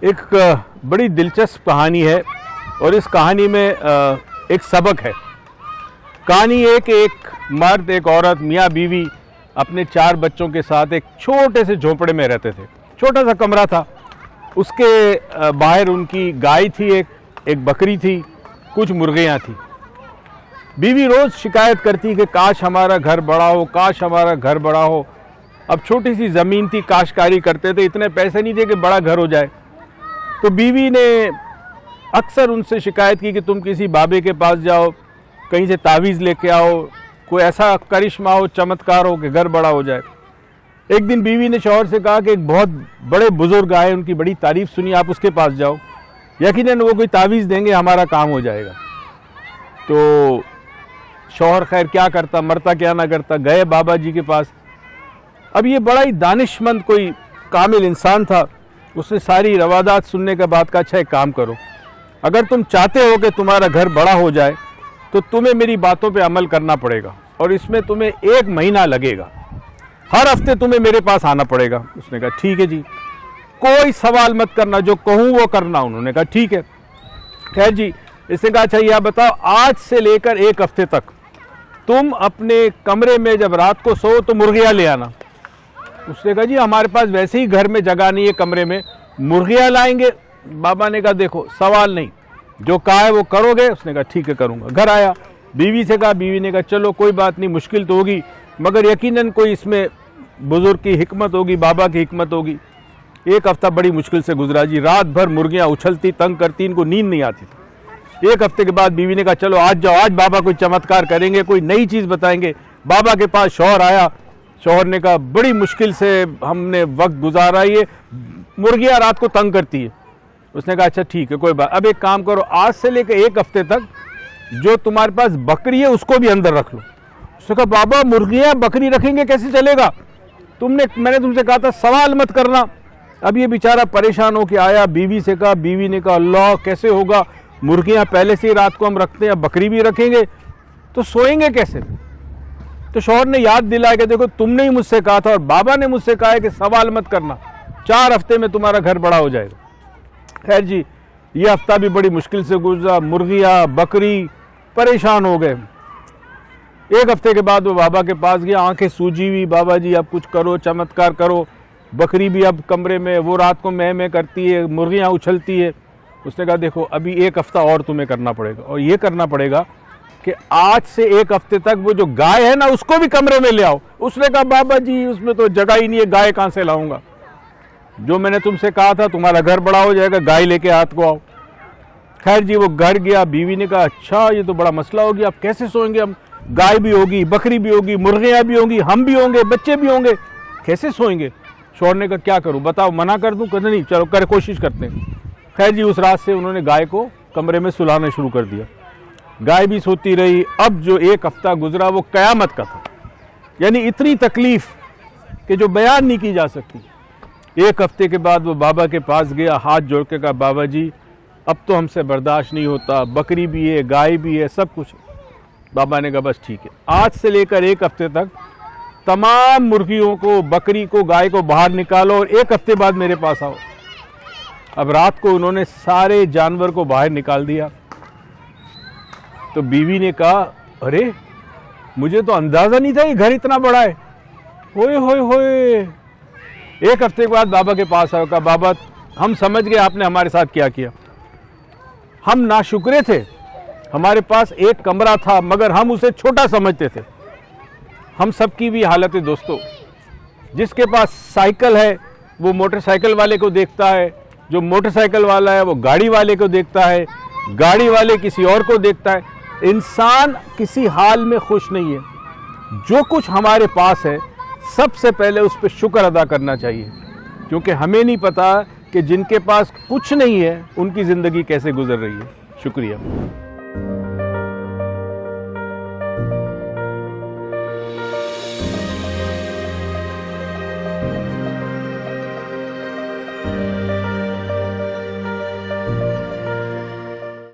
एक बड़ी दिलचस्प कहानी है और इस कहानी में एक सबक है। कहानी एक मर्द एक औरत मियाँ बीवी अपने 4 बच्चों के साथ एक छोटे से झोंपड़े में रहते थे। छोटा सा कमरा था, उसके बाहर उनकी गाय थी, एक बकरी थी, कुछ मुर्गियाँ थी। बीवी रोज़ शिकायत करती कि काश हमारा घर बड़ा हो, काश हमारा घर बड़ा हो। अब छोटी सी ज़मीन थी, काश्तकारी करते थे, इतने पैसे नहीं थे कि बड़ा घर हो जाए। तो बीवी ने अक्सर उनसे शिकायत की कि तुम किसी बाबे के पास जाओ, कहीं से तावीज़ लेके आओ, कोई ऐसा करिश्मा हो, चमत्कार हो कि घर बड़ा हो जाए। एक दिन बीवी ने शौहर से कहा कि एक बहुत बड़े बुज़ुर्ग आए, उनकी बड़ी तारीफ़ सुनी, आप उसके पास जाओ, यकीनन वो कोई तावीज़ देंगे, हमारा काम हो जाएगा। तो शौहर खैर क्या करता, मरता क्या ना करता, गए बाबा जी के पास। अब ये बड़ा ही दानिशमंद कोई कामिल इंसान था। उसने सारी रवादात सुनने के बाद कहा, अच्छा एक काम करो, अगर तुम चाहते हो कि तुम्हारा घर बड़ा हो जाए तो तुम्हें मेरी बातों पे अमल करना पड़ेगा और इसमें तुम्हें 1 महीना लगेगा। हर हफ्ते तुम्हें मेरे पास आना पड़ेगा। उसने कहा ठीक है जी, कोई सवाल मत करना, जो कहूँ वो करना। उन्होंने कहा ठीक है। खैर जी, इसने कहा अच्छा यह बताओ, आज से लेकर 1 हफ्ते तक तुम अपने कमरे में जब रात को सो तो मुर्गियाँ ले आना। उसने कहा जी हमारे पास वैसे ही घर में जगह नहीं है, कमरे में मुर्गियाँ लाएंगे। बाबा ने कहा देखो सवाल नहीं, जो कहा है वो करोगे। उसने कहा ठीक है करूँगा। घर आया, बीवी से कहा, बीवी ने कहा चलो कोई बात नहीं, मुश्किल तो होगी मगर यकीनन कोई इसमें बुजुर्ग की हिकमत होगी, बाबा की हिकमत होगी। 1 हफ्ता बड़ी मुश्किल से गुजरा जी। रात भर मुर्गियाँ उछलती, तंग करती, इनको नींद नहीं आती थी। 1 हफ्ते के बाद बीवी ने कहा चलो आज जाओ, आज बाबा कोई चमत्कार करेंगे, कोई नई चीज़ बताएंगे। बाबा के पास शौहर आया। शौहर ने कहा बड़ी मुश्किल से हमने वक्त गुजारा, ये मुर्गियाँ रात को तंग करती है। उसने कहा अच्छा ठीक है कोई बात, अब एक काम करो, आज से लेकर 1 हफ्ते तक जो तुम्हारे पास बकरी है उसको भी अंदर रख लो। उसने कहा बाबा मुर्गियाँ बकरी रखेंगे कैसे चलेगा, मैंने तुमसे कहा था सवाल मत करना। अब ये बेचारा परेशान हो के आया, बीवी से कहा, बीवी ने कहा अल्लाह कैसे होगा, मुर्गियाँ पहले से ही रात को हम रखते हैं, बकरी भी रखेंगे तो सोएंगे कैसे। तो शौहर ने याद दिलाया कि देखो तुमने ही मुझसे कहा था और बाबा ने मुझसे कहा है कि सवाल मत करना, 4 हफ्ते में तुम्हारा घर बड़ा हो जाएगा। खैर जी, ये हफ्ता भी बड़ी मुश्किल से गुजरा। मुर्गियाँ बकरी परेशान हो गए। 1 हफ्ते के बाद वो बाबा के पास गया, आंखें सूजी हुई, बाबा जी अब कुछ करो, चमत्कार करो। बकरी भी अब कमरे में, वो रात को मैं करती है, मुर्गियाँ उछलती है। उसने कहा देखो अभी 1 हफ्ता और तुम्हें करना पड़ेगा और ये करना पड़ेगा कि आज से 1 हफ्ते तक वो जो गाय है ना उसको भी कमरे में ले आओ। उसने कहा बाबा जी उसमें तो जगह ही नहीं है, गाय कहाँ से लाऊंगा, जो मैंने तुमसे कहा था तुम्हारा घर बड़ा हो जाएगा, गाय लेके हाथ को आओ। खैर जी वो घर गया। बीवी ने कहा अच्छा ये तो बड़ा मसला हो गया, अब कैसे सोएंगे हम, गाय भी होगी, बकरी भी होगी, मुर्गियाँ भी होंगी, हम भी होंगे, बच्चे भी होंगे, कैसे सोएंगे। शौहर ने कहा क्या करूँ बताओ, मना कर दूँ। कहते नहीं चलो कर कोशिश करते हैं। खैर जी उस रात से उन्होंने गाय को कमरे में सुलाना शुरू कर दिया। गाय भी सोती रही। अब जो 1 हफ्ता गुजरा वो कयामत का था, यानी इतनी तकलीफ कि जो बयान नहीं की जा सकती। 1 हफ्ते के बाद वो बाबा के पास गया, हाथ जोड़ के कहा बाबा जी अब तो हमसे बर्दाश्त नहीं होता, बकरी भी है, गाय भी है, सब कुछ। बाबा ने कहा बस ठीक है, आज से लेकर 1 हफ्ते तक तमाम मुर्गियों को, बकरी को, गाय को बाहर निकालो और 1 हफ्ते बाद मेरे पास आओ। अब रात को उन्होंने सारे जानवर को बाहर निकाल दिया। तो बीवी ने कहा अरे मुझे तो अंदाजा नहीं था ये घर इतना बड़ा है। होए होए होए। 1 हफ्ते के बाद बाबा के पास आया, कहा बाबा हम समझ गए आपने हमारे साथ क्या किया, हम नाशुक्रे थे, हमारे पास एक कमरा था मगर हम उसे छोटा समझते थे। हम सबकी भी हालत है दोस्तों, जिसके पास साइकिल है वो मोटरसाइकिल वाले को देखता है, जो मोटरसाइकिल वाला है वो गाड़ी वाले को देखता है, गाड़ी वाले किसी और को देखता है। इंसान किसी हाल में खुश नहीं है। जो कुछ हमारे पास है सबसे पहले उस पर शुक्र अदा करना चाहिए, क्योंकि हमें नहीं पता कि जिनके पास कुछ नहीं है उनकी ज़िंदगी कैसे गुजर रही है। शुक्रिया।